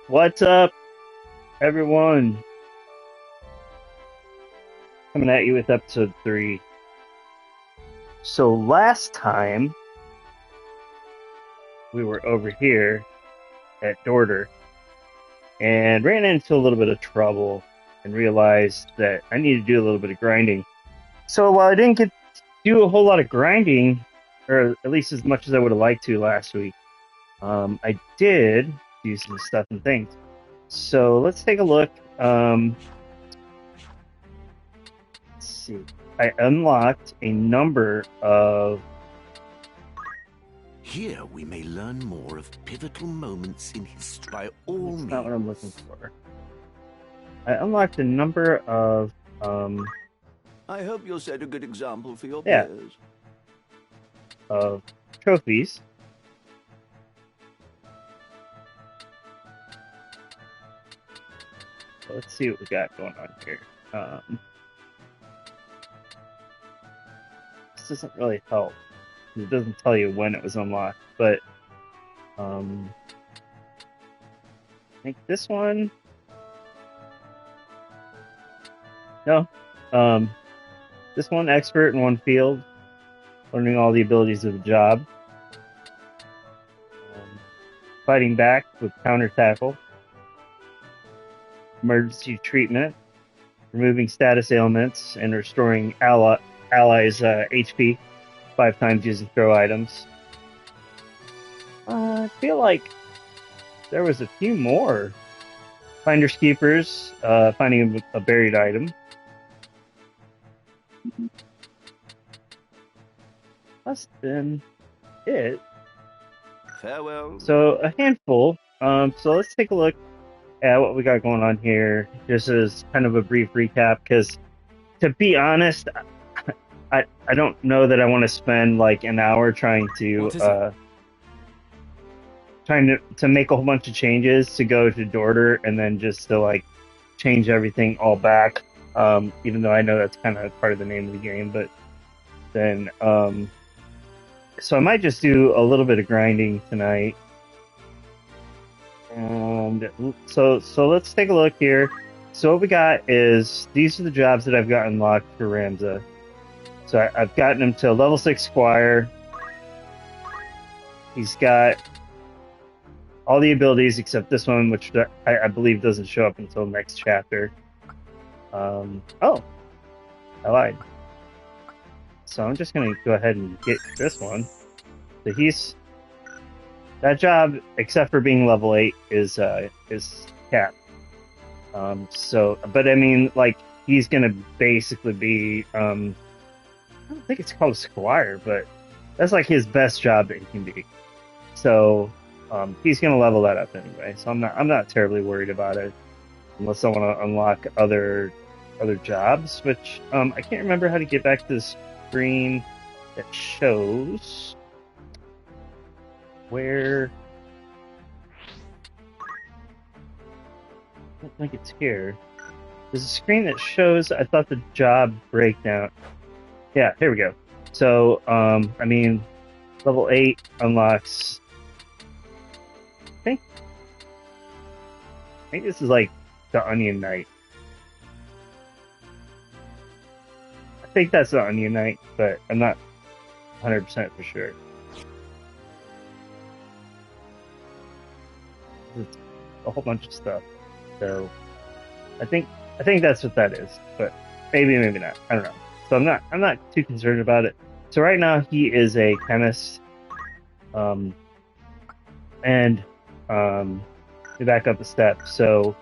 What's up, everyone? Coming at you with episode 3. So last time we were over here at Dorter and ran into a little bit of trouble and realized that I need to do a little bit of grinding. So while I didn't get to do a whole lot of grinding, or at least as much as I would have liked to last week, I did do some stuff and things. So let's take a look. Let's see. I unlocked a number of. Here we may learn more of pivotal moments in history by all That's means. not what I'm looking for. I unlocked a number of. I hope you'll set a good example for your Yeah, peers. of trophies. So let's see what we got going on here. This doesn't really help. It doesn't tell you when it was unlocked, but I think this one. No, this one expert in one field, learning all the abilities of the job. Fighting back with counter tackle, emergency treatment, removing status ailments, and restoring allies' HP 5 times using throw items. I feel like there was a few more. Finders keepers, finding a buried item. That's been it. Farewell. So a handful. So let's take a look at what we got going on here, just as kind of a brief recap. Because to be honest, I don't know that I want to spend like an hour trying to make a whole bunch of changes to go to Dorter and then just to like change everything all back. Even though I know that's kind of part of the name of the game, but then so I might just do a little bit of grinding tonight. And so let's take a look here. So what we got is these are the jobs that I've got unlocked for Ramza. So I've gotten him to level 6 Squire. He's got all the abilities except this one, which I believe doesn't show up until next chapter. Oh, I lied. So I'm just going to go ahead and get this one. So that job, except for being level 8, is capped. But I mean, like, he's going to basically be, I don't think it's called a Squire, but that's like his best job that he can be. So he's going to level that up anyway. So I'm not terribly worried about it, unless I want to unlock other jobs, which I can't remember how to get back to the screen that shows where. I don't think it's here. There's a screen that shows, I thought, the job breakdown. Yeah, here we go. So, I mean, level 8 unlocks. I think this is like the Onion Knight. I think that's the Onion Knight, but I'm not 100% for sure. It's a whole bunch of stuff. So I think that's what that is, but maybe not. I don't know. So I'm not too concerned about it. So right now he is a chemist, and to back up a step. So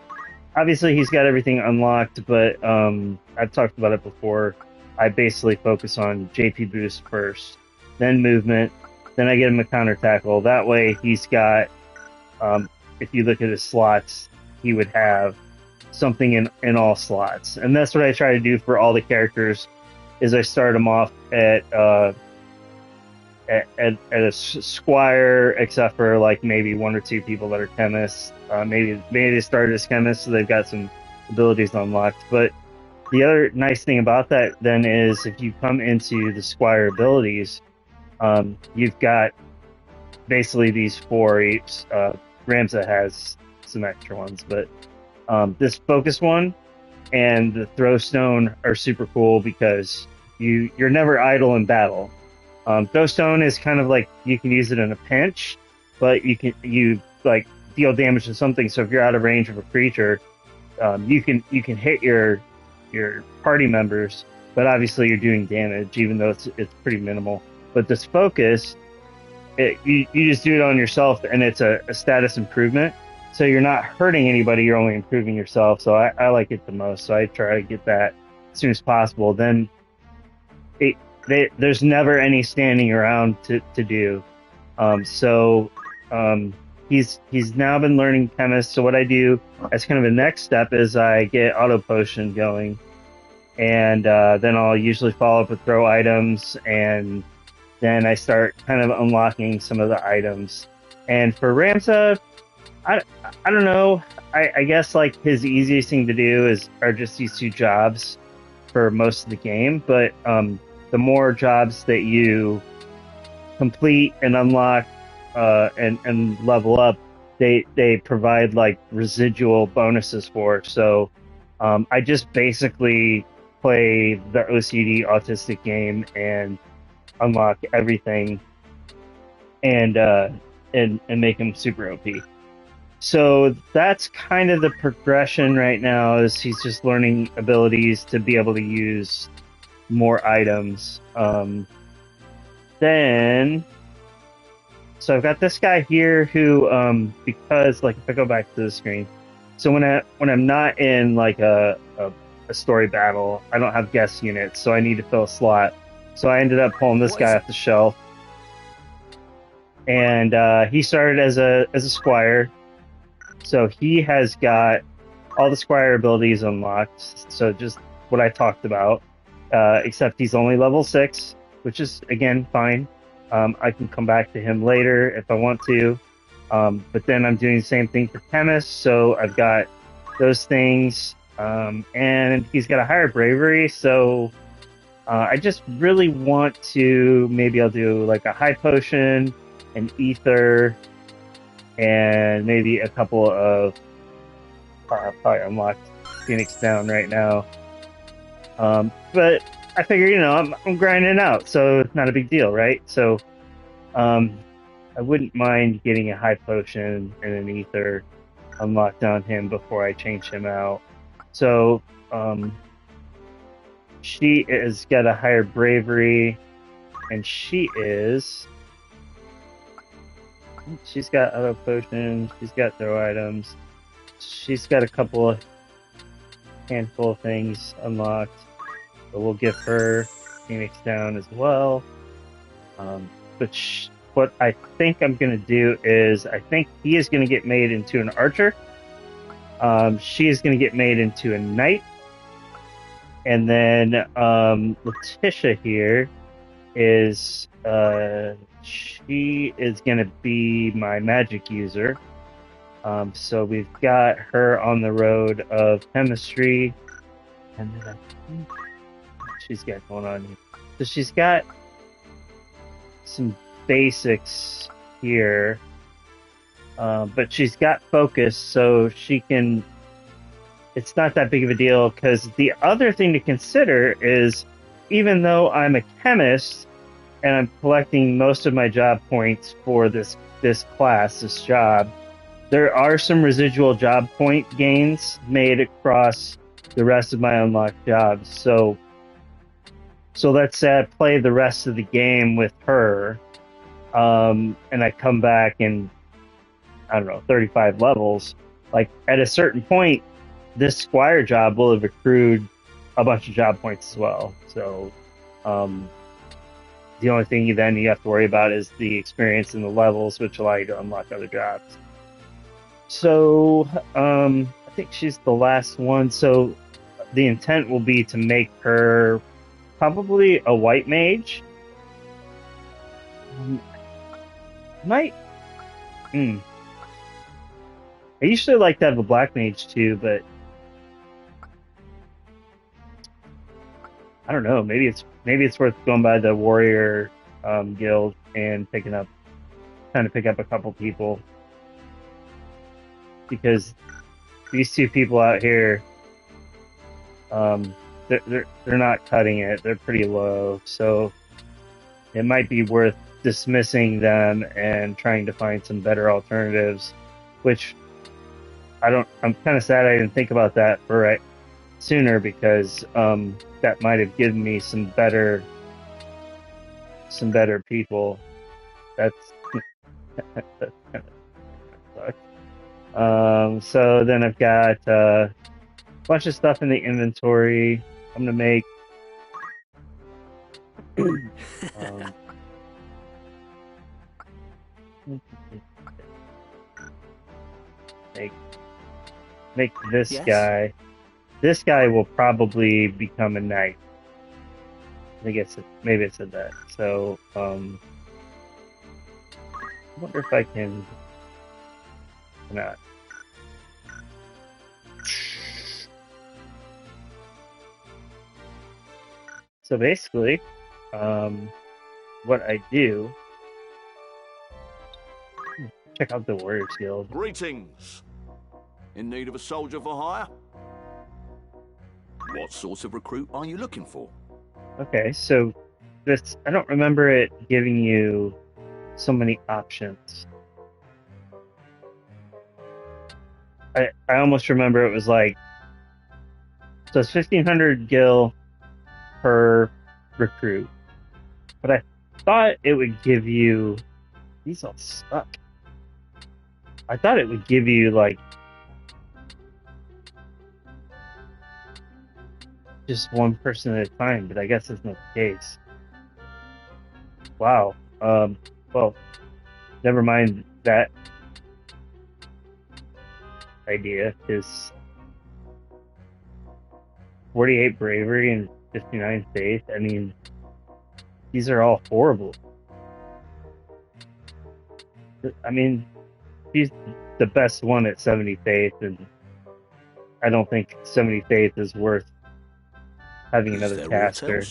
obviously he's got everything unlocked, but I've talked about it before. I basically focus on JP boost first, then movement, then I get him a counter tackle. That way he's got, if you look at his slots, he would have something in all slots. And that's what I try to do for all the characters, is I start them off at a Squire, except for like maybe 1 or 2 people that are chemists. Maybe they started as chemists, so they've got some abilities unlocked. But the other nice thing about that then is if you come into the Squire abilities, you've got basically these 4 Ramza has some extra ones, but this focus one and the throw stone are super cool because you're never idle in battle. Throw stone is kind of like you can use it in a pinch, but you like deal damage to something. So if you're out of range of a creature, you can hit your party members, but obviously you're doing damage, even though it's pretty minimal. But this focus, you just do it on yourself, and it's a status improvement. So you're not hurting anybody, you're only improving yourself. So I like it the most. So I try to get that as soon as possible. Then there's never any standing around to do. He's now been learning chemist. So what I do as kind of a next step is I get auto potion going, and then I'll usually follow up with throw items, and then I start kind of unlocking some of the items. And for Ramza, I don't know. I guess like his easiest thing to do are just these 2 jobs for most of the game. But the more jobs that you complete and unlock and level up, they provide like residual bonuses for. So I just basically play the OCD autistic game and unlock everything and make him super OP. So that's kind of the progression right now, is he's just learning abilities to be able to use more items. Then, so I've got this guy here who, because like if I go back to the screen, so when I'm not in like a story battle, I don't have guest units, so I need to fill a slot. So I ended up pulling this guy off the shelf, and he started as a squire. So he has got all the squire abilities unlocked. So just what I talked about, except he's only level 6, which is again fine. I can come back to him later if I want to. But then I'm doing the same thing for chemist. So I've got those things, and he's got a higher bravery. So I just really want to, maybe I'll do like a high potion, an ether, and maybe a couple of probably unlocked Phoenix down right now. But I figure, I'm grinding out, so it's not a big deal, right? So I wouldn't mind getting a high potion and an ether unlocked on him before I change him out. So she has got a higher bravery, and she's got auto potions, she's got throw items, she's got a handful of things unlocked, but we'll give her Phoenix down as well. But what I think I'm going to do is, I think he is going to get made into an archer, she is going to get made into a knight, and then Letitia here is she is going to be my magic user. So we've got her on the road of chemistry, and then I think she's got going on here. So she's got some basics here, but she's got focus, so she can. It's not that big of a deal, because the other thing to consider is, even though I'm a chemist and I'm collecting most of my job points for this class, this job, there are some residual job point gains made across the rest of my unlocked jobs. So let's say I play the rest of the game with her, and I come back in, I don't know, 35 levels. Like, at a certain point, this squire job will have accrued a bunch of job points as well. So the only thing then you have to worry about is the experience and the levels, which allow you to unlock other jobs. So I think she's the last one. So the intent will be to make her probably a white mage. I usually like to have a black mage too, but I don't know. Maybe it's worth going by the warrior guild and trying to pick up a couple people. because these two people out here, they're not cutting it. They're pretty low, so it might be worth dismissing them and trying to find some better alternatives. Which I'm kind of sad I didn't think about that sooner, because that might have given me some better people. That's that kind of sucks. So then I've got a bunch of stuff in the inventory. I'm gonna make make this guy. This guy will probably become a knight. I guess maybe it said that. So I wonder if I can not. So basically, what I do, check out the Warriors Guild. Greetings. In need of a soldier for hire? What sort of recruit are you looking for? Okay, so this, I don't remember it giving you so many options. I almost remember it was like, so it's 1,500 gil per recruit, but I thought it would give you, these all suck. I thought it would give you like just one person at a time, but I guess that's not the case. Wow. Well, never mind that idea, because 48 bravery and 59 faith, I mean, these are all horrible. I mean, he's the best one at 70 faith, and I don't think 70 faith is worth having another caster.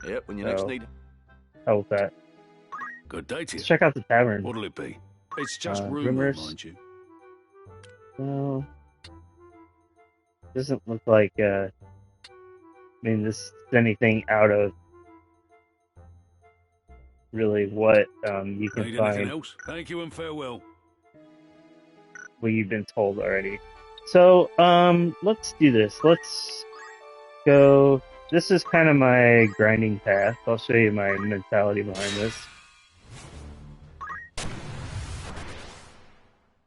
Yep, when you next need. How with that? Good day to you. Let's check out the tavern. What'll it be? It's just rumors, mind you. No, doesn't look like. I mean, this is anything out of really what you can Need find. anything else? Thank you and farewell. What you've been told already. So let's do this. Let's go. This is kind of my grinding path. I'll show you my mentality behind this.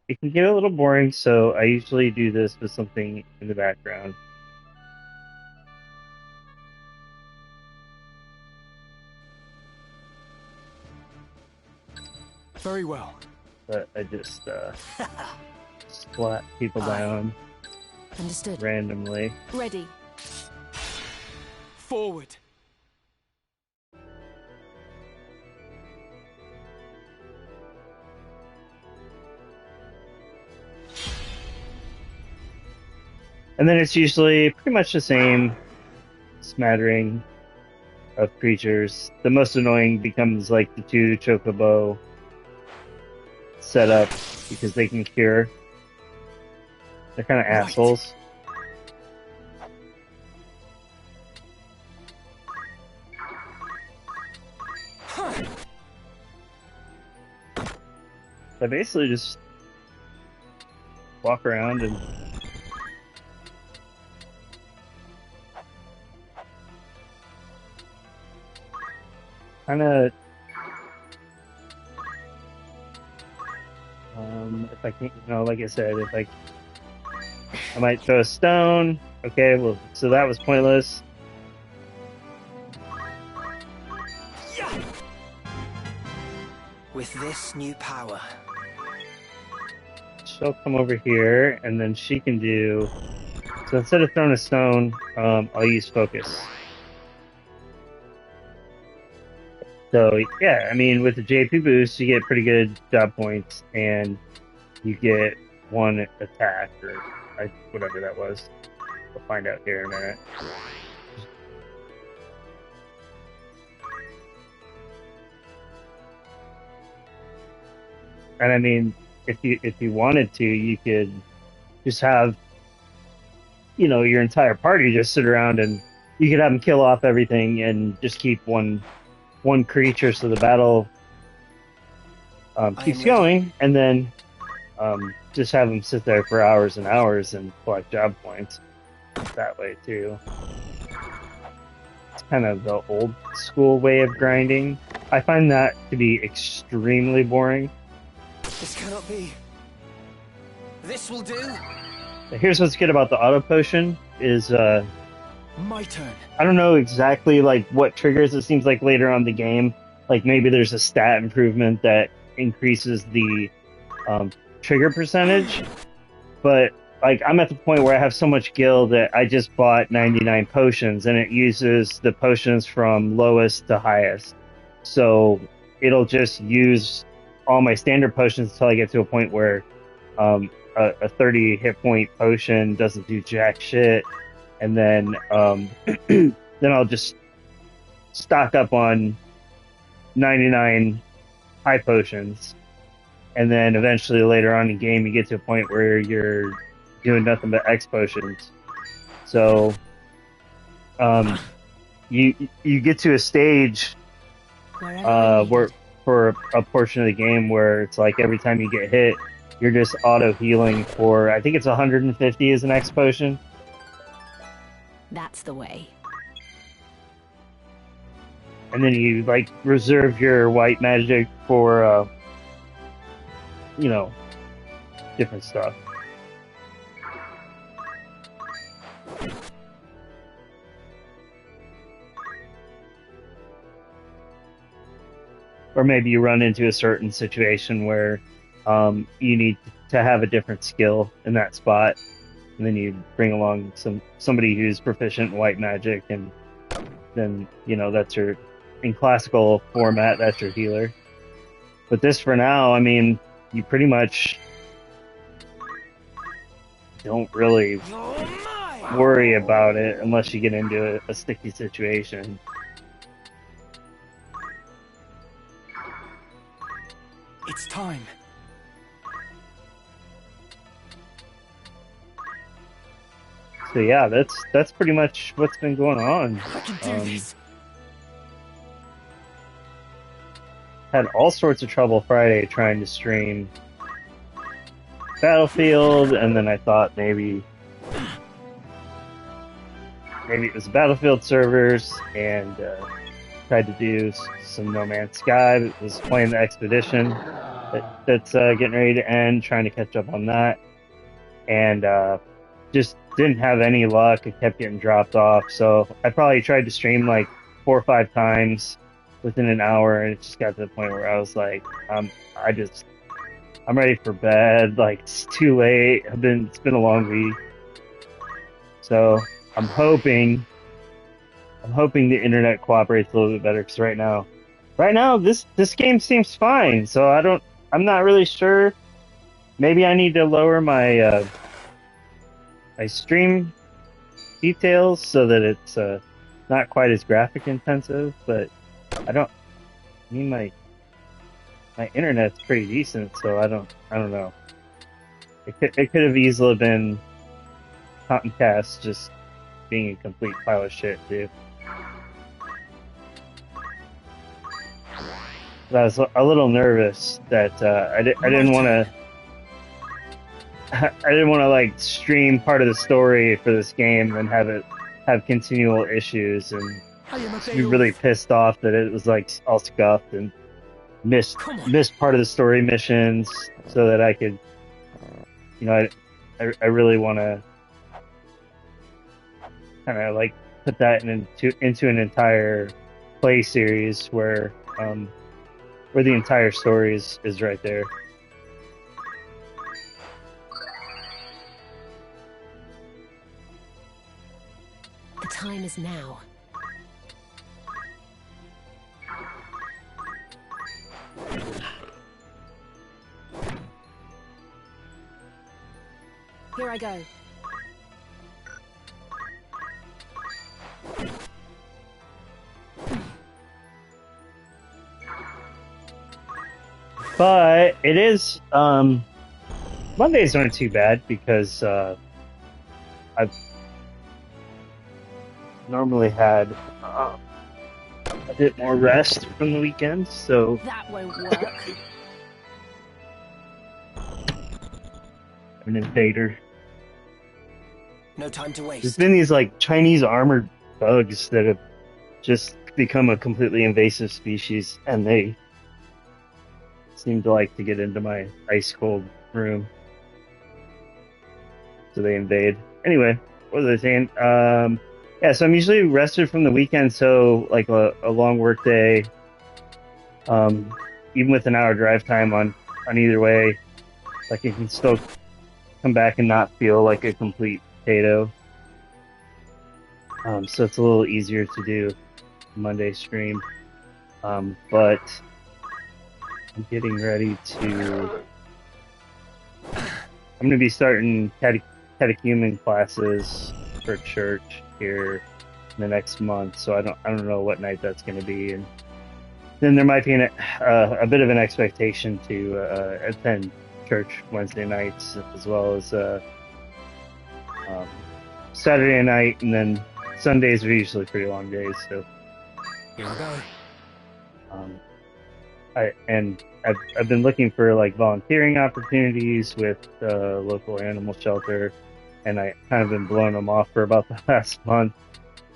It can get a little boring, so I usually do this with something in the background. Very well. But I just splat people down. Understood. Randomly. Ready. Forward. And then it's usually pretty much the same smattering of creatures. The most annoying becomes like the 2 chocobo setup, because they can cure. They're kind of assholes. I basically just walk around and kind of if I can't, like I said, if I might throw a stone. Okay, well, so that was pointless. With this new power, She'll come over here, and then she can do. So instead of throwing a stone, I'll use focus. So yeah, I mean, with the JP boost, you get pretty good job points, and you get 1 attack, or whatever that was. We'll find out here in a minute. And I mean, if you wanted to, you could just have, your entire party just sit around, and you could have them kill off everything and just keep one creature, so the battle keeps going, and then just have them sit there for hours and hours and collect job points that way too. It's kind of the old school way of grinding. I find that to be extremely boring. This cannot be. This will do. Here's what's good about the auto potion is My turn. I don't know exactly like what triggers. It seems like later on in the game, like maybe there's a stat improvement that increases the trigger percentage. But like I'm at the point where I have so much gil that I just bought 99 potions, and it uses the potions from lowest to highest. So it'll just use all my standard potions until I get to a point where a 30 hit point potion doesn't do jack shit, and then then I'll just stock up on 99 high potions, and then eventually later on in the game you get to a point where you're doing nothing but X potions. So you get to a stage where for a portion of the game where it's like every time you get hit, you're just auto healing for, I think it's 150 as an X potion. That's the way. And then you like reserve your white magic for different stuff. Or maybe you run into a certain situation where you need to have a different skill in that spot, and then you bring along somebody who's proficient in white magic, and then that's your, in classical format, that's your healer. But this, for now, I mean, you pretty much don't really worry about it unless you get into a sticky situation. It's time. So yeah, that's pretty much what's been going on. I can do this. Had all sorts of trouble Friday trying to stream Battlefield, and then I thought maybe it was Battlefield servers, and tried to do some No Man's Sky, but was playing the Expedition that's getting ready to end, trying to catch up on that, and just didn't have any luck. It kept getting dropped off, so I probably tried to stream like 4 or 5 times within an hour, and it just got to the point where I was like, I'm ready for bed. Like, it's too late. It's been a long week, so I'm hoping the internet cooperates a little bit better, because right now this game seems fine. So I'm not really sure. Maybe I need to lower my my stream details so that it's not quite as graphic intensive. But my internet's pretty decent, so I don't know. It could have easily been Comcast just being a complete pile of shit too. I was a little nervous that I didn't want to like stream part of the story for this game and have continual issues, and be really pissed off that it was like all scuffed and missed part of the story missions, so that I could, I really want to kind of like put that into an entire play series where the entire story is right there. The time is now. Here I go. But it is Mondays aren't too bad because I've normally had a bit more rest from the weekend, so That won't work. I'm an invader. No time to There's waste. been these like Chinese armored bugs that have just become a completely invasive species, and they seem to like to get into my ice cold room. So they invade. Anyway, what was I saying? Yeah, so I'm usually rested from the weekend, so like a long work day, even with an hour drive time on either way, like it can still come back and not feel like a complete potato. So it's a little easier to do Monday stream. But I'm getting ready to. I'm going to be starting catechumen classes for church here in the next month, so I don't know what night that's going to be, and then there might be a bit of an expectation to attend church Wednesday nights as well as Saturday night, and then Sundays are usually pretty long days. So Here we go. I've been looking for like volunteering opportunities with the local animal shelter, and I kind of been blowing them off for about the last month.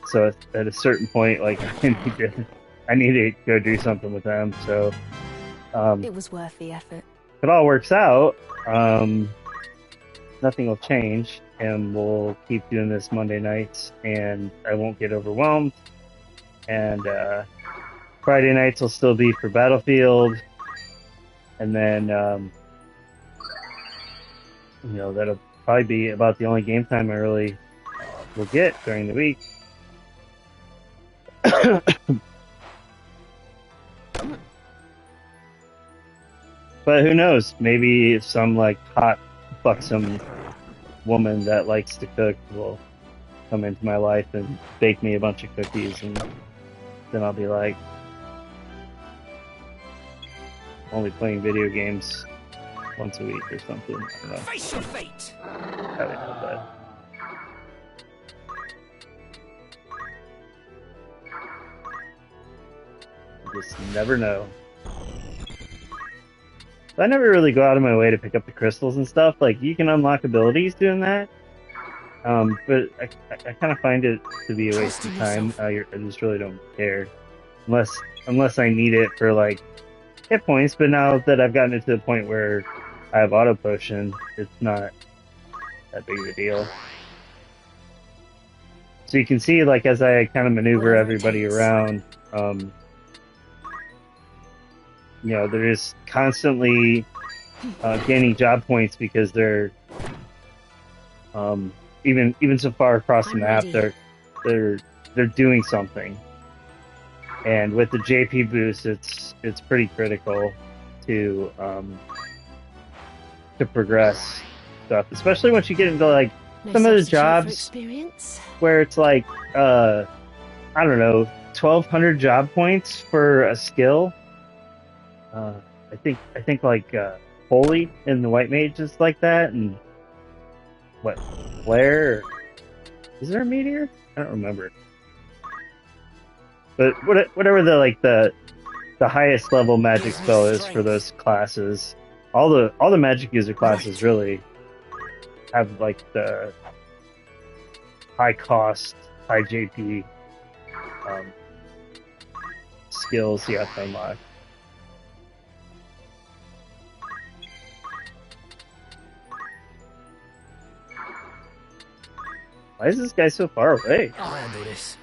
So at a certain point, like I need to go do something with them. So It was worth the effort. if it all works out, nothing will change, and we'll keep doing this Monday nights, and I won't get overwhelmed. And Friday nights will still be for Battlefield, and then that'll probably be about the only game time I really will get during the week. But who knows? Maybe some like hot, buxom woman that likes to cook will come into my life and bake me a bunch of cookies, and then I'll be like, only playing video games once a week or something. I don't know. Face your fate. I don't know, but you just never know. I never really go out of my way to pick up the crystals and stuff. Like, you can unlock abilities doing that, but I kind of find it to be a waste of time. I just really don't care, unless I need it for like hit points. But now that I've gotten it to the point where I have auto potion, it's not that big of a deal. So you can see, like, as I kind of maneuver everybody around, they're just constantly gaining job points because they're even so far across the map, they're doing something. And with the JP boost, it's pretty critical to progress stuff, especially once you get into like some of the jobs where it's like I don't know, 1,200 job points for a skill. I think like Holy in the White Mage is like that, and what, Flare? Is there a meteor? I don't remember. But whatever the highest level magic spell is for those classes, all the magic user classes really have like the high cost, high JP skills you have to unlock. Why is this guy so far away? I'll handle this.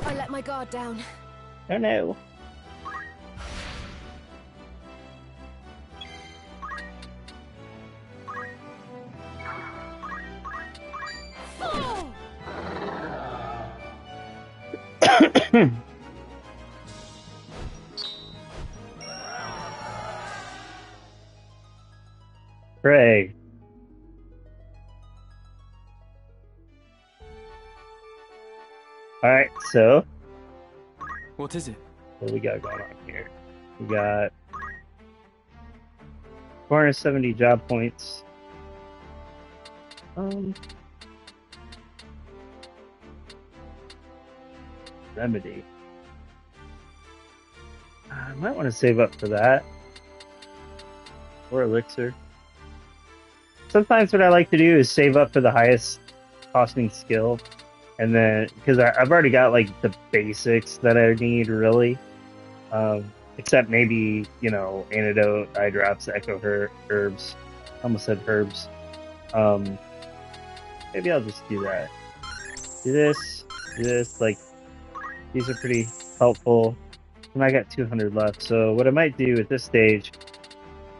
I let my guard down. Oh no. Pray. Alright, so What is it? what we got going on here? We got 470 job points. Remedy. I might want to save up for that. Or elixir. Sometimes what I like to do is save up for the highest costing skill. And then, because I've already got like the basics that I need really. Except maybe, you know, antidote, eye drops, echo herbs. Almost said herbs. Maybe I'll just do that. Do this, like, these are pretty helpful. And I got 200 left, so what I might do at this stage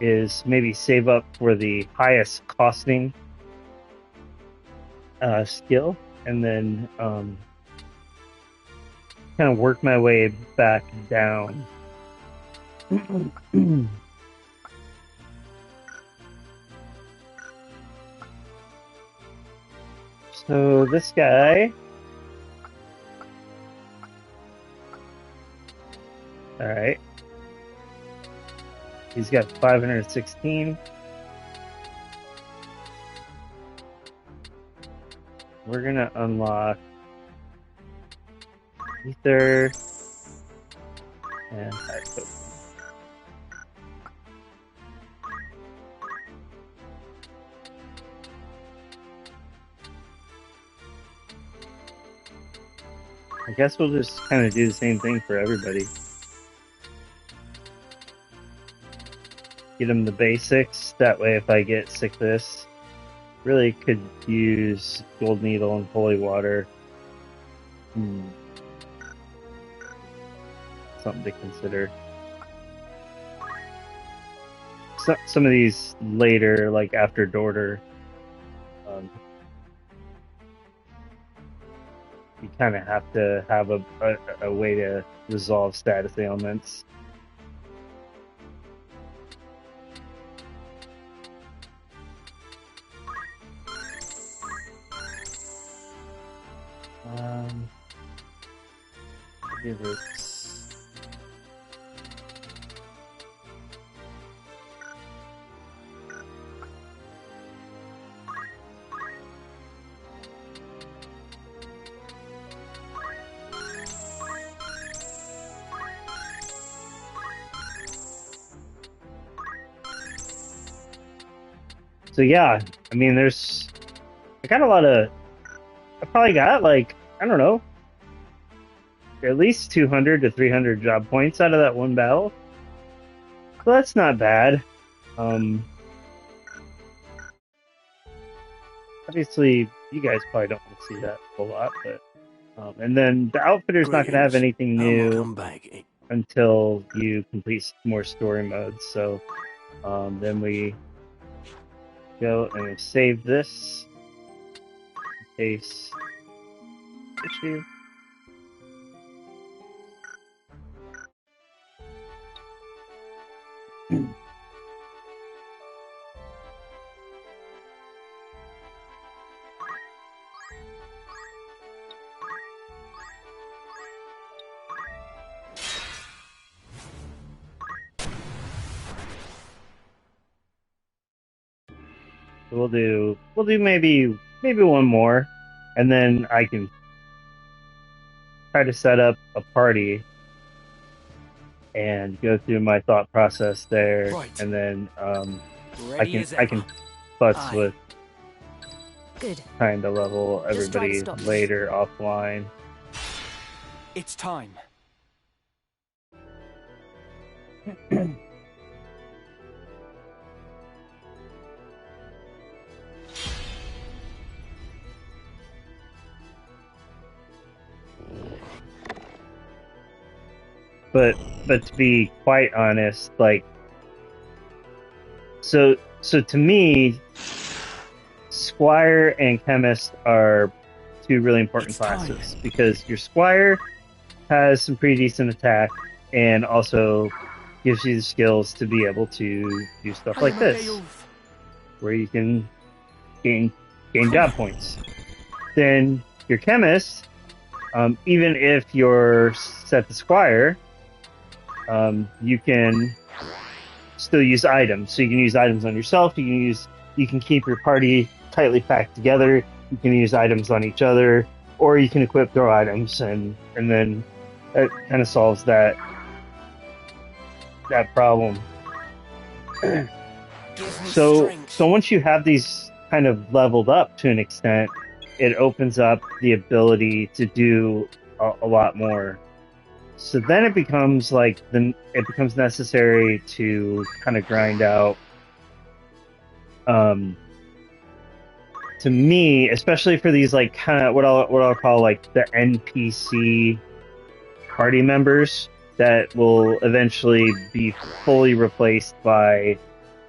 is maybe save up for the highest costing skill, and then kind of work my way back down. So this guy, all right, he's got 516. We're gonna unlock ether and high token. I guess we'll just kind of do the same thing for everybody. Get them the basics. That way, if I get sick of this, really could use gold needle and holy water. Something to consider. Some of these later, like after Dorter, you kind of have to have a way to resolve status ailments. Give it. So yeah, I mean, I probably got like, I don't know, at least 200 to 300 job points out of that one battle. So that's not bad. Obviously, you guys probably don't want to see that a whole lot, but and then the outfitter's not going to have anything new until you complete more story modes. So then we go and we save this in case issue. We'll do maybe one more, and then I can try to set up a party and go through my thought process there, Right. and then I Ready as can ever. futz Aye. with Good. trying to level Just try to everybody stop this. later offline. It's time. But to be quite honest, like, so to me, Squire and Chemist are two really important It's time. classes, because your Squire has some pretty decent attack and also gives you the skills to be able to do stuff like this, where you can gain job points. Then your Chemist even if you're set to Squire, you can still use items. So you can use items on yourself. You can keep your party tightly packed together. You can use items on each other, or you can equip throw items, and then that kind of solves that problem. So once you have these kind of leveled up to an extent, it opens up the ability to do a lot more. So then it becomes necessary to kind of grind out. To me, especially for these like kind of what I'll call like the NPC party members that will eventually be fully replaced by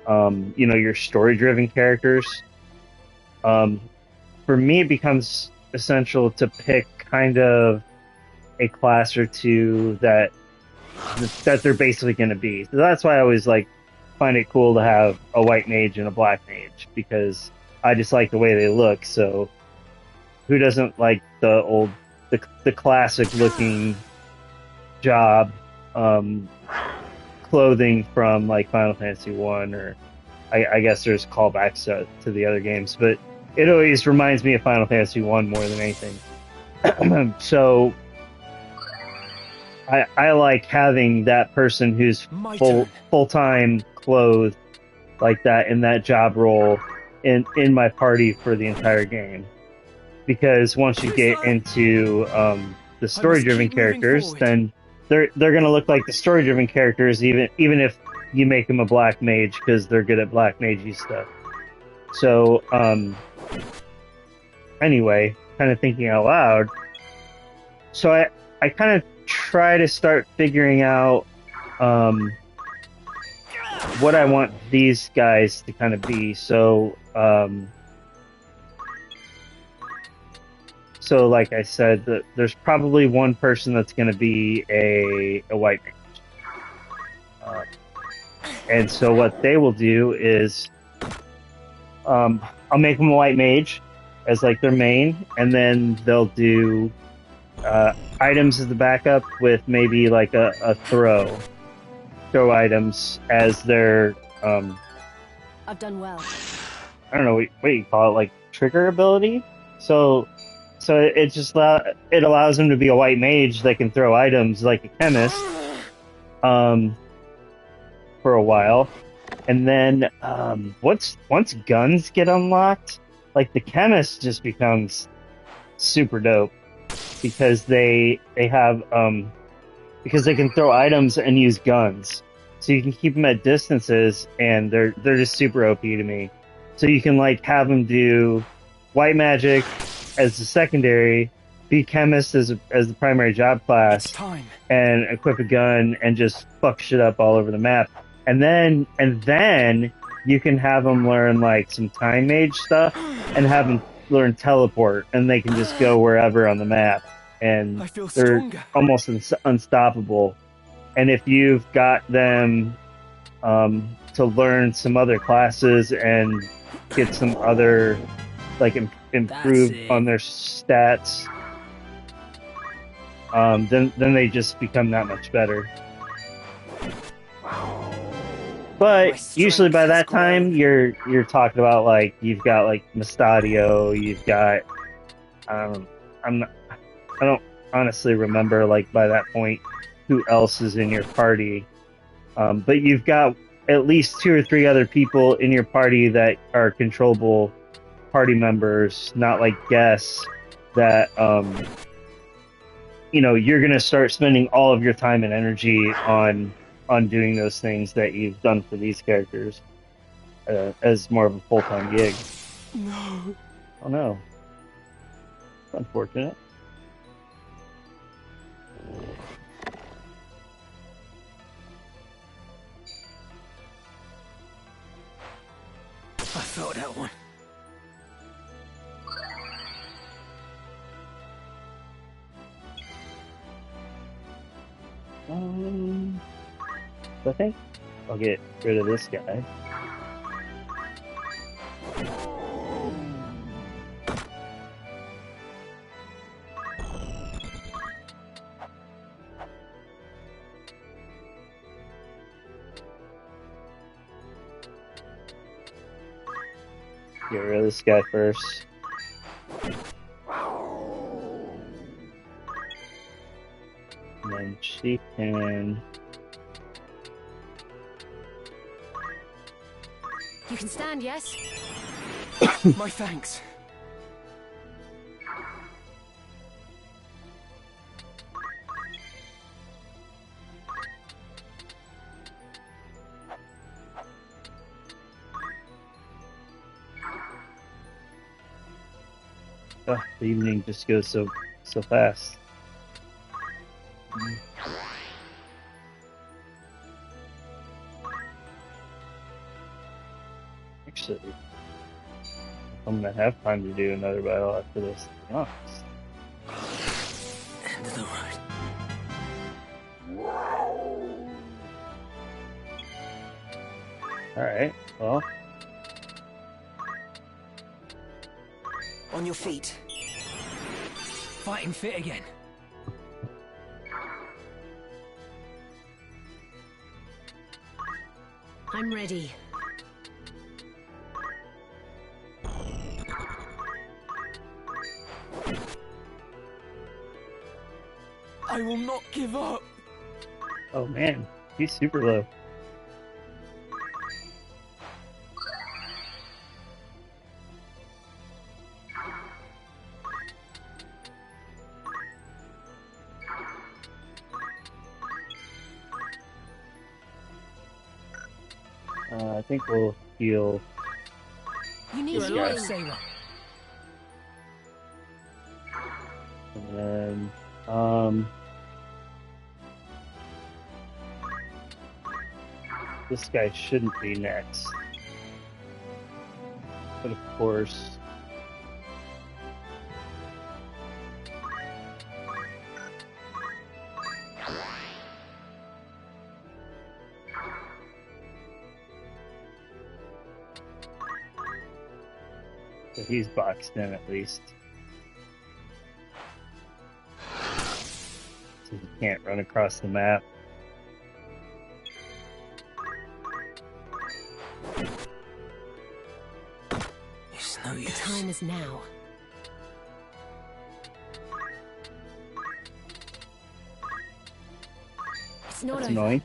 your story-driven characters. For me, it becomes essential to pick kind of a class or two that they're basically going to be. So that's why I always find it cool to have a white mage and a black mage, because I just like the way they look. So who doesn't like the classic looking job clothing from like Final Fantasy 1, or I guess there's callbacks to the other games, but it always reminds me of Final Fantasy 1 more than anything. So I like having that person who's full-time clothed like that in that job role in my party for the entire game. Because once you get into the story-driven characters, then they're going to look like the story-driven characters, even if you make them a black mage, because they're good at black magey stuff. So anyway, kind of thinking out loud. So I kind of try to start figuring out what I want these guys to kind of be. So like I said, there's probably one person that's going to be a white mage. And so what they will do is I'll make them a white mage as like their main, and then they'll do items as the backup with maybe like a throw items as their I've done well. I don't know what you call it, like trigger ability. So it just it allows them to be a white mage that can throw items like a chemist for a while, and then once guns get unlocked, like the chemist just becomes super dope, because they have because they can throw items and use guns, so you can keep them at distances, and they're just super OP to me. So you can like have them do white magic as the secondary, be chemist as the primary job class, and equip a gun and just fuck shit up all over the map. And then you can have them learn like some time mage stuff and have them learn teleport, and they can just go wherever on the map, and they're almost unstoppable. And if you've got them to learn some other classes and get some other like improve on their stats, then they just become that much better. But usually by that time, you're talking about like you've got like Mustadio, you've got I don't honestly remember like by that point who else is in your party, but you've got at least 2 or 3 other people in your party that are controllable party members, not like guests, that you're gonna start spending all of your time and energy on doing those things that you've done for these characters as more of a full-time gig. No. Oh no. It's unfortunate. I felt that one. I think I'll get rid of this guy. Get rid of this guy first. And then she can... You can stand, yes? My thanks. Oh, the evening just goes so fast. Actually, I'm gonna have time to do another battle after this. To be honest. End of the road. All right. Well, On your feet. Fighting fit again. I'm ready. I will not give up. oh man, he's super low. I think we'll heal. You need You're a healing. lifesaver. And then, this guy shouldn't be next. But of course, so he's boxed in at least. So he can't run across the map. It's no The use. time is now. It's not That's over. annoying.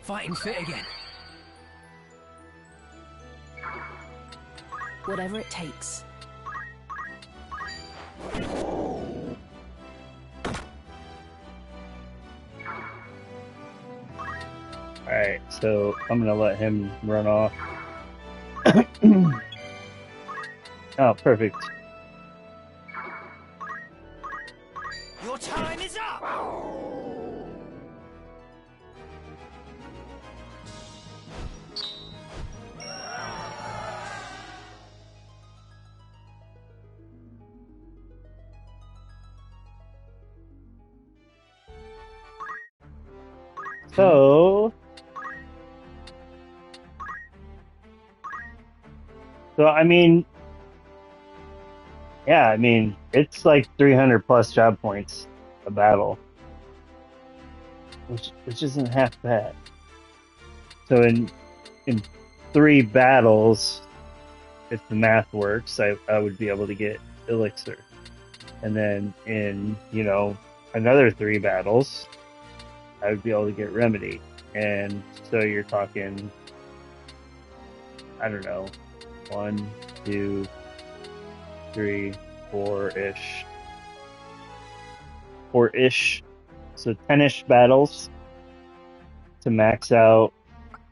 Fighting fit again. Whatever it takes. Alright, so I'm gonna let him run off. Oh, perfect. Your time is up. So I mean, yeah, I mean, it's like 300 plus job points a battle, which isn't half bad. So in 3 battles, if the math works, I would be able to get elixir, and then in another 3 battles, I would be able to get remedy, and so you're talking, I don't know, 1, 2, 3, 4-ish. 4-ish. So 10-ish battles to max out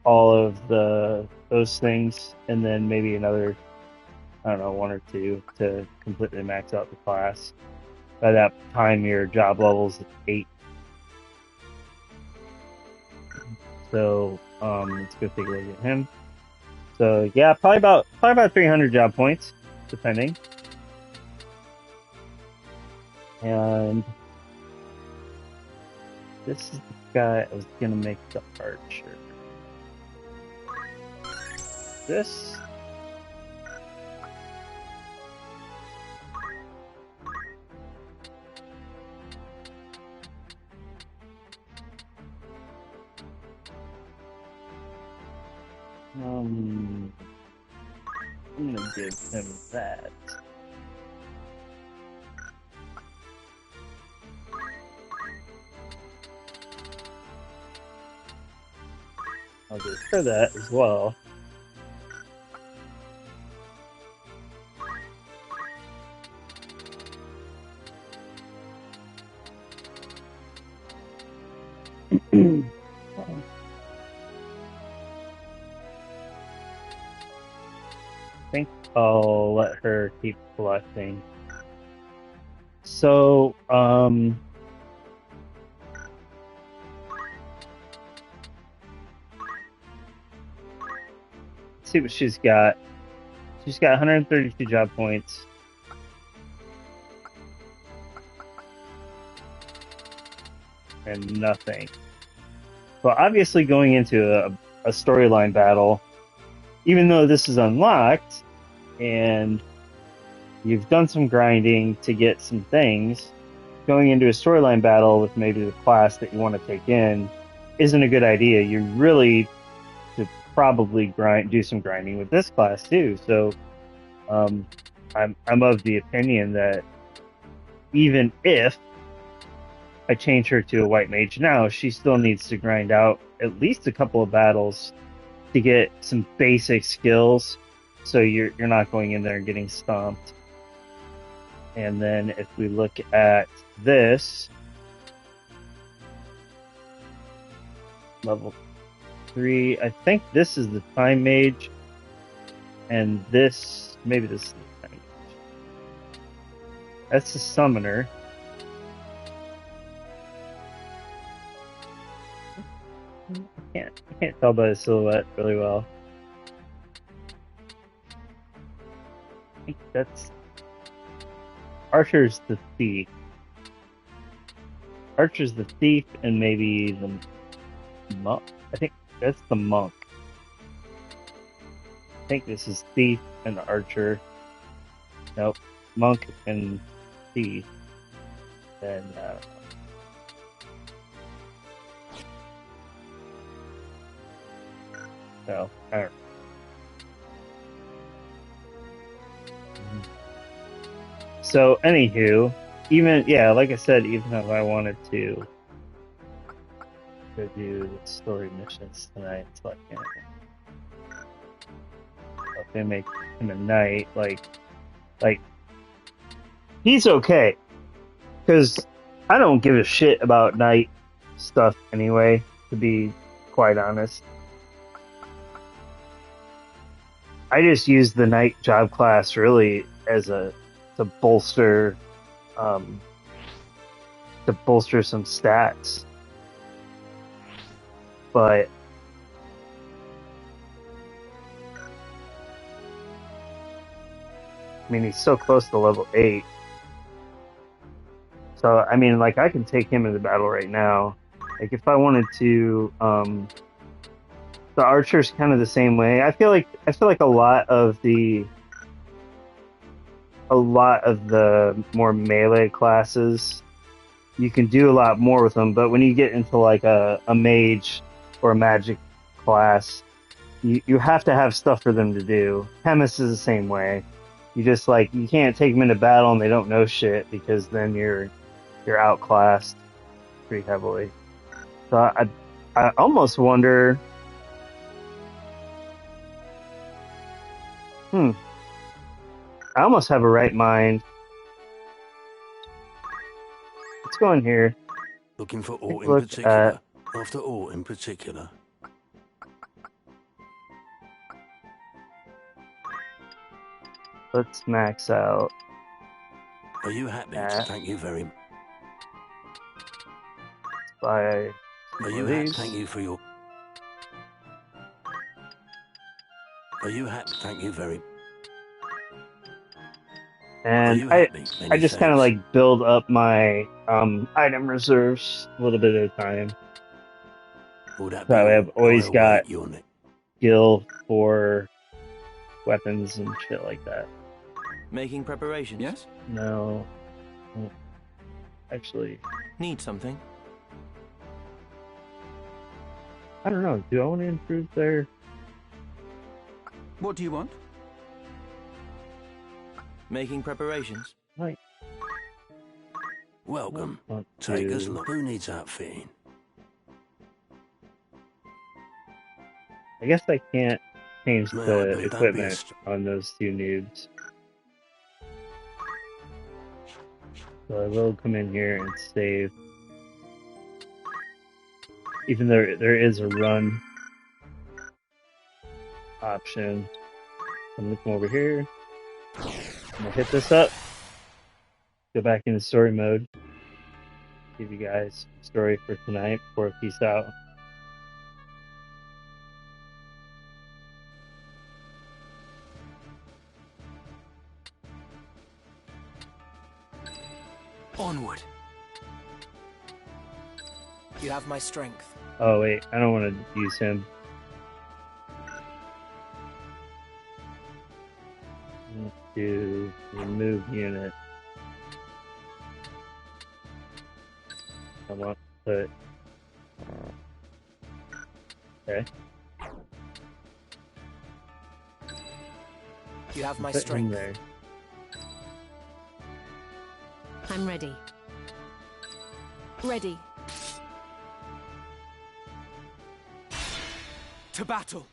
all of those things, and then maybe another, I don't know, 1 or 2 to completely max out the class. By that time, your job level's at 8. So let's go take a look at him. So yeah, probably about 300 job points, depending. And this is the guy I was gonna make the archer. This. I'm gonna give him that. I'll give her that as well. I think I'll let her keep collecting. So, let's see what she's got. She's got 132 job points. And nothing. But obviously going into a storyline battle, even though this is unlocked, and you've done some grinding to get some things, going into a storyline battle with maybe the class that you want to take in isn't a good idea. You really should probably do some grinding with this class too. So I'm of the opinion that even if I change her to a white mage now, she still needs to grind out at least a couple of battles to get some basic skills, so you're not going in there and getting stomped. And then if we look at this, level 3, I think this is the time mage, and this, maybe this is the time mage. That's the summoner. I can't tell by the silhouette really well. I think that's Archer's the thief. Archer's the thief, and maybe the monk. I think that's the monk. I think this is thief and archer. Nope, monk and thief. Then so I don't know. So anywho, even like I said, even if I wanted to do story missions tonight, it's like, if they make him a knight, like he's okay, because I don't give a shit about knight stuff anyway, to be quite honest. I just use the knight job class really as to bolster some stats. But I mean, he's so close to level 8. So I mean, like, I can take him into battle right now. Like, if I wanted to, the archer's kind of the same way. I feel like a lot of the more melee classes, you can do a lot more with them, but when you get into like a mage or a magic class, you have to have stuff for them to do. Chemist is the same way. You just, like, you can't take them into battle and they don't know shit, because then you're outclassed pretty heavily. So I almost wonder. I almost have a right mind. Let's go in here. Looking for aught in particular. After aught in particular. Let's max out. Are you happy? Thank you very much. Buy. Are you happy? Thank you for your. Are you happy? Thank you very. And I just kind of like build up my item reserves a little bit at a time. So I've always got skill for weapons and shit like that. Making preparations? Yes? No. Actually. Need something? I don't know. Do I want to improve their What do you want? Making preparations. Right. Welcome. Want Take us to- look. Who needs outfitting? I guess I can't change May I the be? Don't be a equipment st- on those two noobs. So I will come in here and save. Even though there is a run option. I'm gonna come over here. I'm gonna hit this up. Go back into story mode. Give you guys a story for tonight before I peace out. Onward. You have my strength. Oh wait, I don't want to use him. Let's do remove unit. I want to put. Okay. You have my Put him strength. there. I'm ready. Ready. To battle.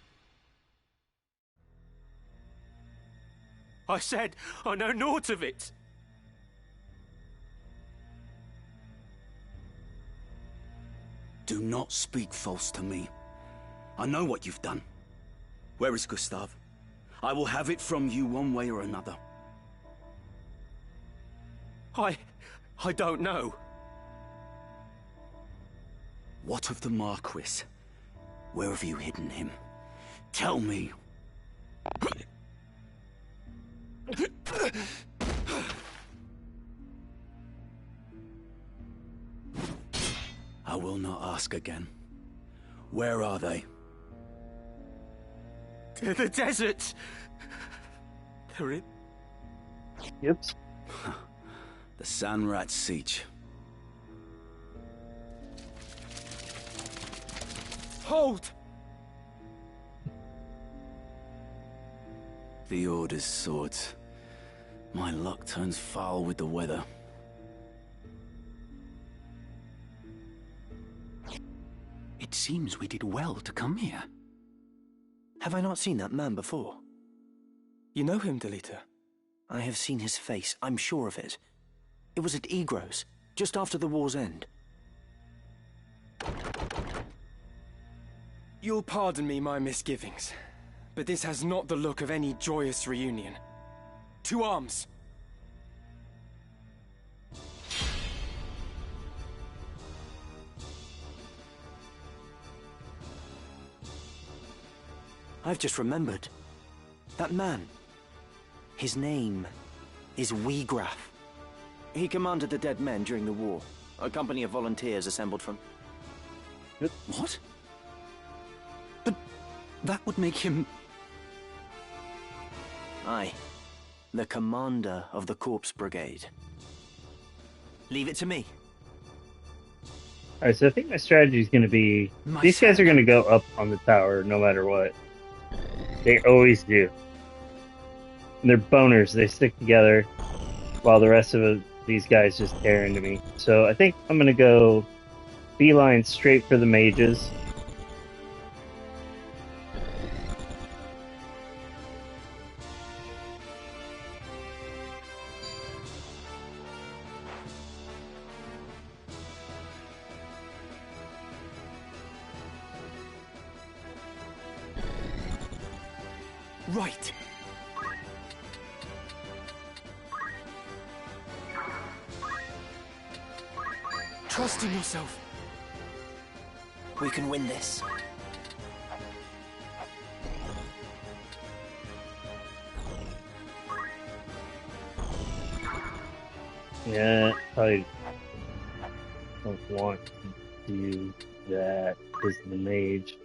I said I know naught of it. Do not speak false to me. I know what you've done. Where is Gustav? I will have it from you one way or another. I don't know. What of the Marquis? Where have you hidden him? Tell me. I will not ask again. Where are they? To the desert. They're in. Yep. The Sanrat Siege. Hold. The Order's swords. My luck turns foul with the weather. It seems we did well to come here. Have I not seen that man before? You know him, Dorter? I have seen his face, I'm sure of it. It was at Egros, just after the war's end. You'll pardon me my misgivings, but this has not the look of any joyous reunion. To arms! I've just remembered. That man. His name is Weegraf. He commanded the dead men during the war. A company of volunteers assembled from... What? But that would make him... Aye. The commander of the Corpse Brigade. Leave it to me. Alright, so I think my strategy is going to be... My These guys son. are going to go up on the tower no matter what. They always do. And they're boners. They stick together while the rest of these guys just tear into me. So I think I'm going to go beeline straight for the mages. Right. Trust in yourself. We can win this. Yeah, I don't want to do that because of the mage.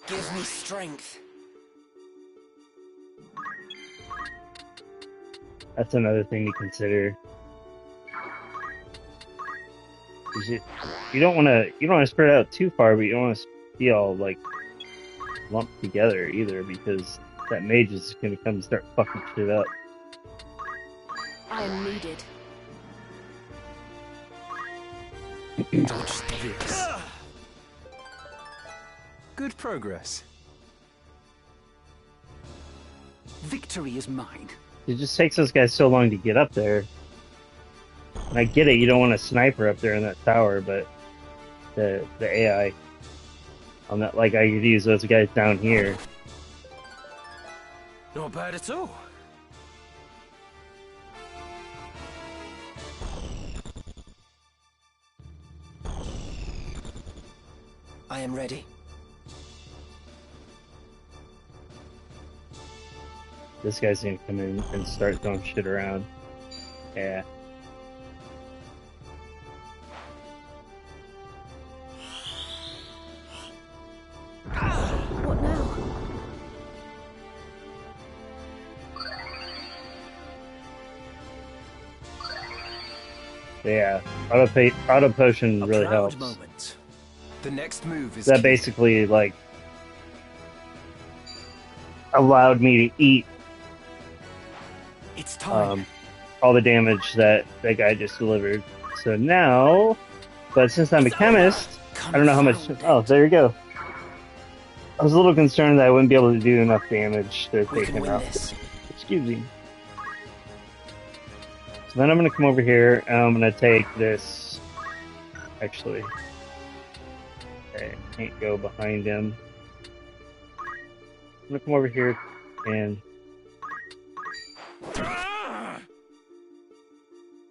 Give me strength. That's another thing to consider. Is you don't want to spread out too far, but you don't want to be all like lumped together either, because that mage is gonna come and start fucking shit up. I am needed. Dodge this. Good progress. Victory is mine. It just takes those guys so long to get up there. And I get it, you don't want a sniper up there in that tower, but the AI on that, like, I could use those guys down here. Not bad at all. I am ready. This guy's gonna come in and start throwing shit around. Yeah. What now? Yeah. Auto potion really helps. Moment. The next move is That key. basically, like, allowed me to eat It's time. all the damage that guy just delivered. So now, but since I'm a chemist, I don't know how much. Oh, there you go. I was a little concerned that I wouldn't be able to do enough damage to We take can him win out. this. Excuse me. So then I'm gonna come over here and I'm gonna take this. Actually, I can't go behind him. I'm gonna come over here and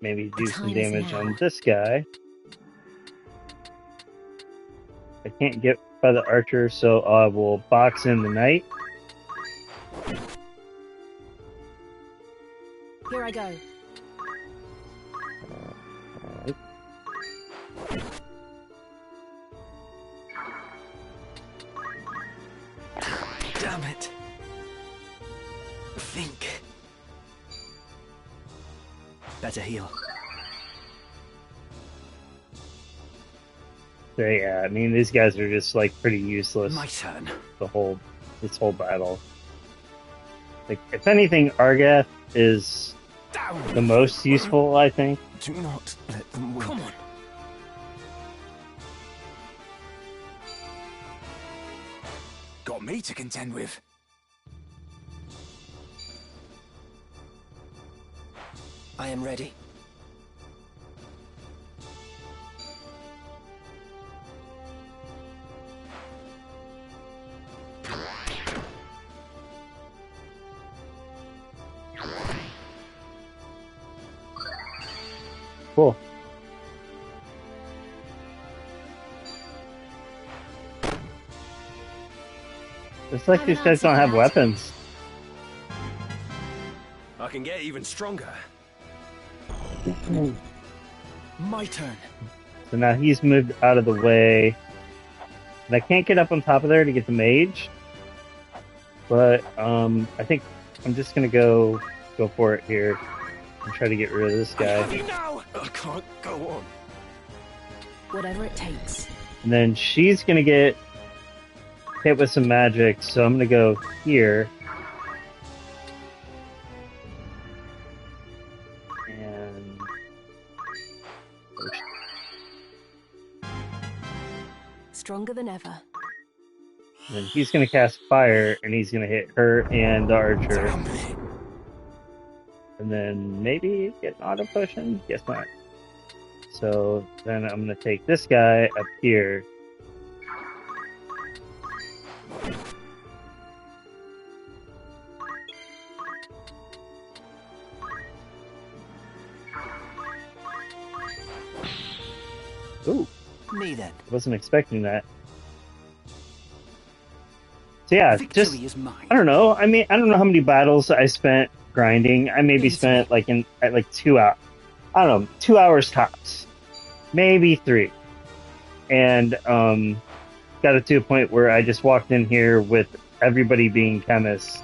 maybe do some time is damage now. on this guy. I can't get by the archer, so I will box in the knight. Here I go. Damn it. Think. Better heal. So yeah, I mean these guys are just like pretty useless. My turn. This whole battle. Like if anything, Argath is the most useful, I think. Do not let them win. Come on. Got me to contend with. I am ready. Cool. It's like these guys don't have weapons. I can get even stronger. My turn. So now he's moved out of the way. And I can't get up on top of there to get the mage. But I think I'm just gonna go for it here and try to get rid of this I have guy. you now. I can't go on. Whatever it takes. And then she's gonna get hit with some magic, so I'm gonna go here. And Stronger than ever. then he's gonna cast fire, and he's gonna hit her and the archer. Damn it. And then maybe get an auto potion? Guess not. So then I'm gonna take this guy up here. Ooh, Me then. wasn't expecting that. So yeah, Victory just is mine. I don't know. I mean, I don't know how many battles I spent grinding. I maybe spent like at like 2 hours. I don't know, 2 hours tops, maybe 3, and got it to a point where I just walked in here with everybody being chemists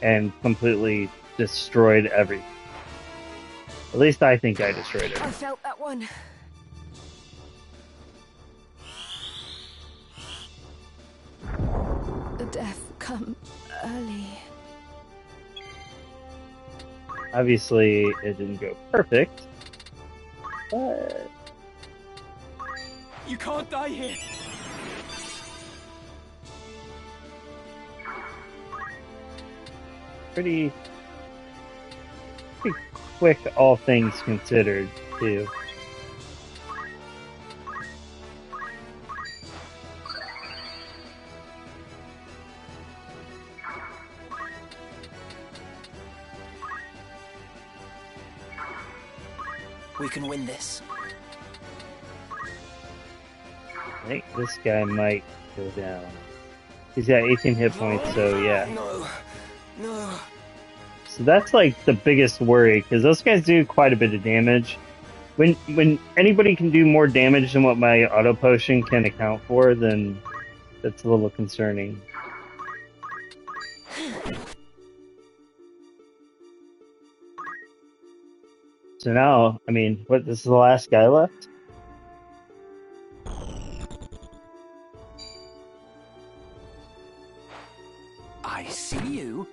and completely destroyed everything. At least I think I destroyed it. I felt that one. death come early. Obviously, it didn't go perfect, but You can't die here. pretty quick, all things considered, too. We can win this. I think this guy might go down. He's got 18 hit points, so yeah. No. No. So that's like the biggest worry, because those guys do quite a bit of damage. When anybody can do more damage than what my auto potion can account for, then that's a little concerning. So now, I mean, what, this is the last guy left? I see you.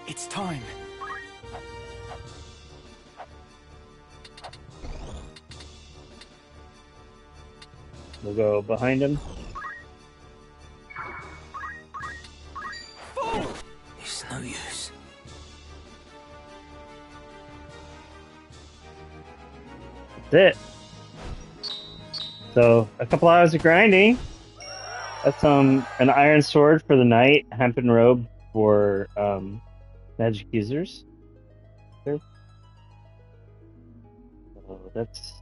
It's time. We'll go behind him. It's no use. That's it. So, a couple hours of grinding. That's an iron sword for the knight, hempen robe for magic users. So that's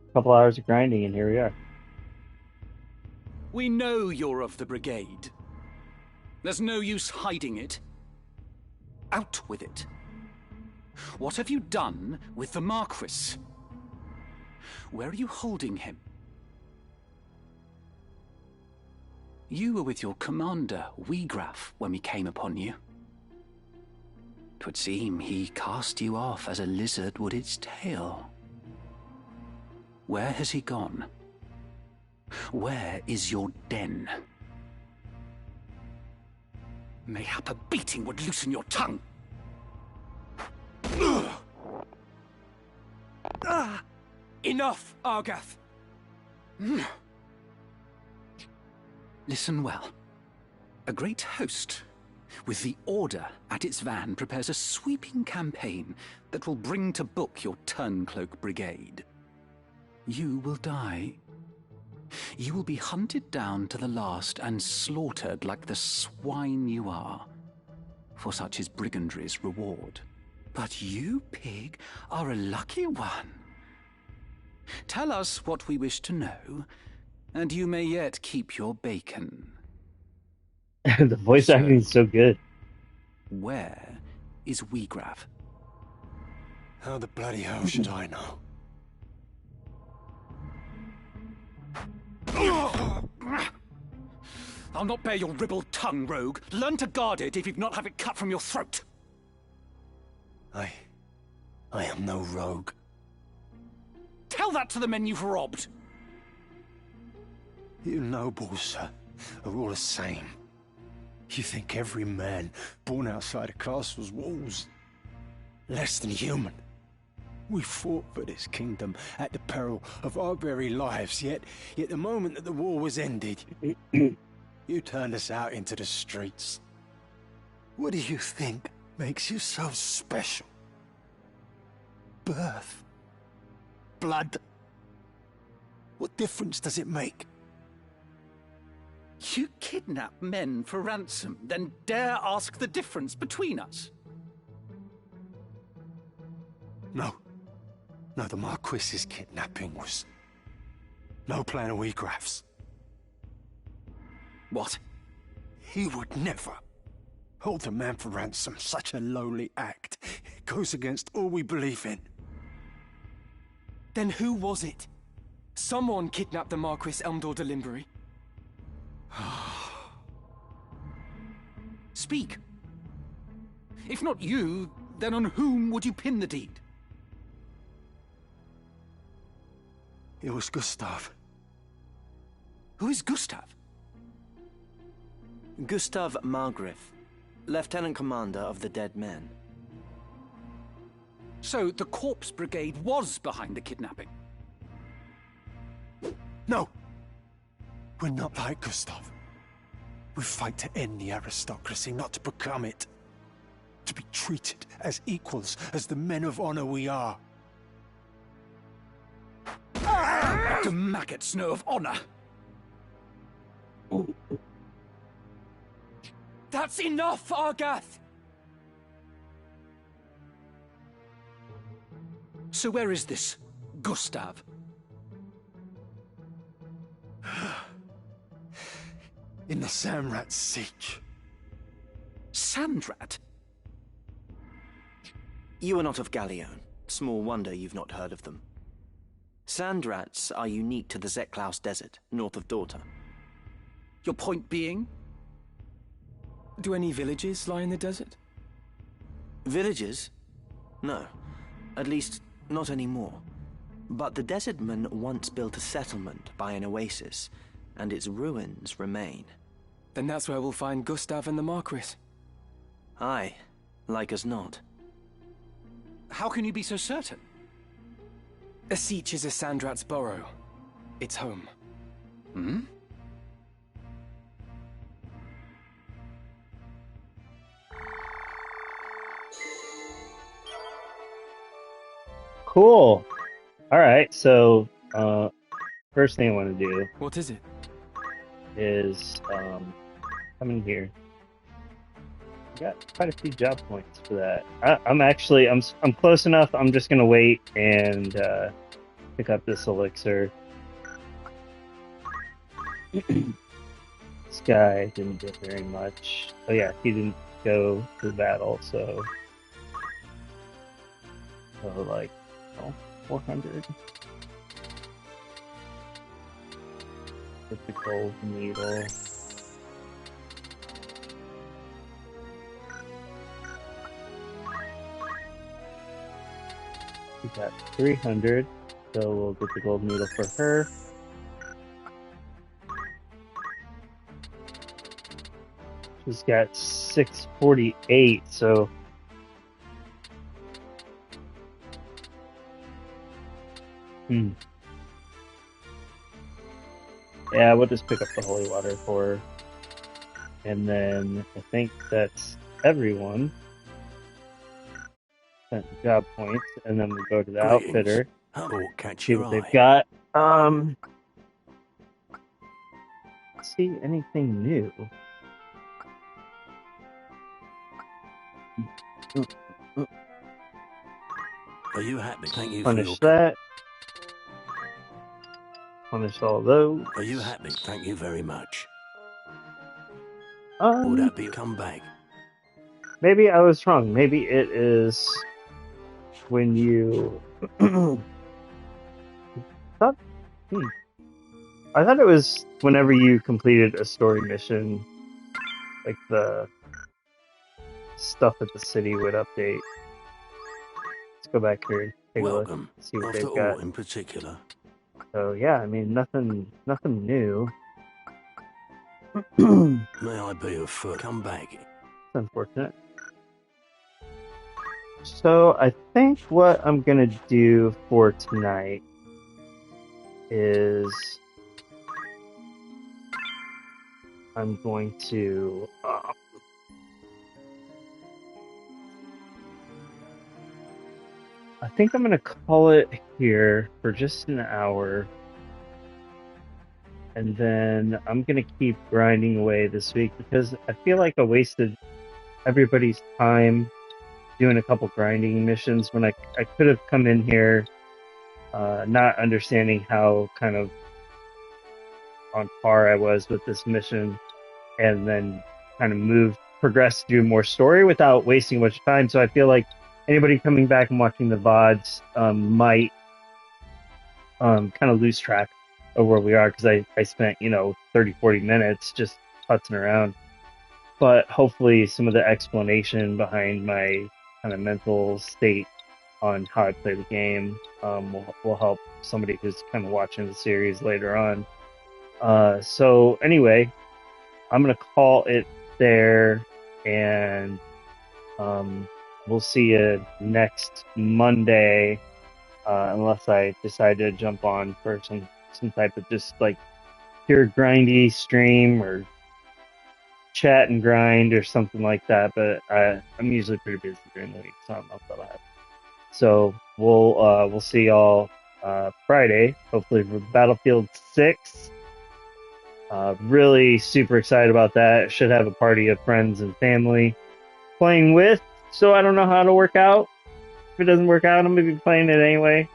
a couple hours of grinding, and here we are. We know you're of the brigade. There's no use hiding it. Out with it. What have you done with the Marquis? Where are you holding him? You were with your commander, Weegraf, when we came upon you. 'Twould seem he cast you off as a lizard would its tail. Where has he gone? Where is your den? Mayhap a beating would loosen your tongue. Enough, Argath. Listen well. A great host, with the Order at its van, prepares a sweeping campaign that will bring to book your Turncloak Brigade. You will die. You will be hunted down to the last and slaughtered like the swine you are. For such is brigandry's reward. But you, pig, are a lucky one. Tell us what we wish to know, and you may yet keep your bacon. The voice acting is so good. Where is Weegraf? How the bloody hell should I know? I'll not bear your ribald tongue, rogue. Learn to guard it if you'd not have it cut from your throat. I am no rogue. Tell that to the men you've robbed. You nobles, sir, are all the same. You think every man born outside a castle's walls less than human. We fought for this kingdom at the peril of our very lives, yet the moment that the war was ended, you turned us out into the streets. What do you think makes you so special? Birth? Blood? What difference does it make? You kidnap men for ransom, then dare ask the difference between us? No, the Marquis's kidnapping was no plan of Weegraf's. What? He would never hold a man for ransom. Such a lowly act. It goes against all we believe in. Then who was it? Someone kidnapped the Marquis Elmdor de Limbury. Speak. If not you, then on whom would you pin the deed? It was Gustav. Who is Gustav? Gustav Margrave, Lieutenant Commander of the Dead Men. So the Corpse Brigade was behind the kidnapping? No! We're not like Gustav. We fight to end the aristocracy, not to become it. To be treated as equals, as the men of honor we are. The maggots know of honor. That's enough, Argath! So where is this Gustav? In the Samrat Siege. Sandrat? You are not of Galleon. Small wonder you've not heard of them. Sandrats are unique to the Zeklaus Desert, north of Dorter. Your point being? Do any villages lie in the desert? Villages? No. At least, not anymore. But the desertmen once built a settlement by an oasis, and its ruins remain. Then that's where we'll find Gustav and the Marquis. Aye, like as not. How can you be so certain? Asich is a Sandrat's burrow. It's home. Hmm? Cool. All right. So, first thing I want to do What is it? is come in here. Got quite a few job points for that. I'm close enough. I'm just gonna wait and pick up this elixir. This guy didn't get very much. Oh yeah, he didn't go to battle, so like 400. Get the gold needle. We got 300, so we'll get the gold needle for her. She's got 648, so yeah, we'll just pick up the holy water for her. And then I think that's everyone. Job points, and then we go to the outfitter. How will catch See your what eye? they've got. See anything new? Are you happy? Thank you Punish for your... that. Punish all those. Are you happy? Thank you very much. Um, Will that be come back? Maybe I was wrong. Maybe it is when you thought. I thought it was whenever you completed a story mission, like the stuff at the city would update. Let's go back here and take Welcome. a look, see what After they've all, got. in particular. So yeah, I mean nothing new. May I be of fur? Come back. It's unfortunate. So I think what I'm gonna do for tonight is I'm going to I think I'm gonna call it here for just an hour, and then I'm gonna keep grinding away this week because I feel like I wasted everybody's time doing a couple grinding missions when I could have come in here not understanding how kind of on par I was with this mission, and then kind of progress to do more story without wasting much time. So I feel like anybody coming back and watching the VODs might kind of lose track of where we are because I spent 30-40 minutes just putzing around. but hopefully some of the explanation behind my kind of mental state on how I play the game will help somebody who's kind of watching the series later on. So anyway, I'm gonna call it there, and we'll see you next Monday, unless I decide to jump on for some type of just like pure grindy stream or chat and grind or something like that. But I'm usually pretty busy during the week, so I don't know if that'll happen. So we'll see y'all Friday, hopefully for Battlefield 6. Really super excited about that. Should have a party of friends and family playing with. So I don't know how it'll work out. If it doesn't work out, I'm gonna be playing it anyway.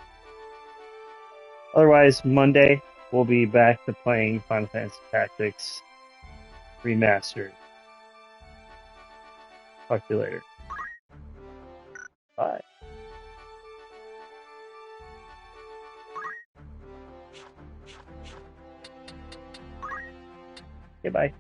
Otherwise, Monday we'll be back to playing Final Fantasy Tactics Remastered. Talk to you later. Bye. Okay, bye.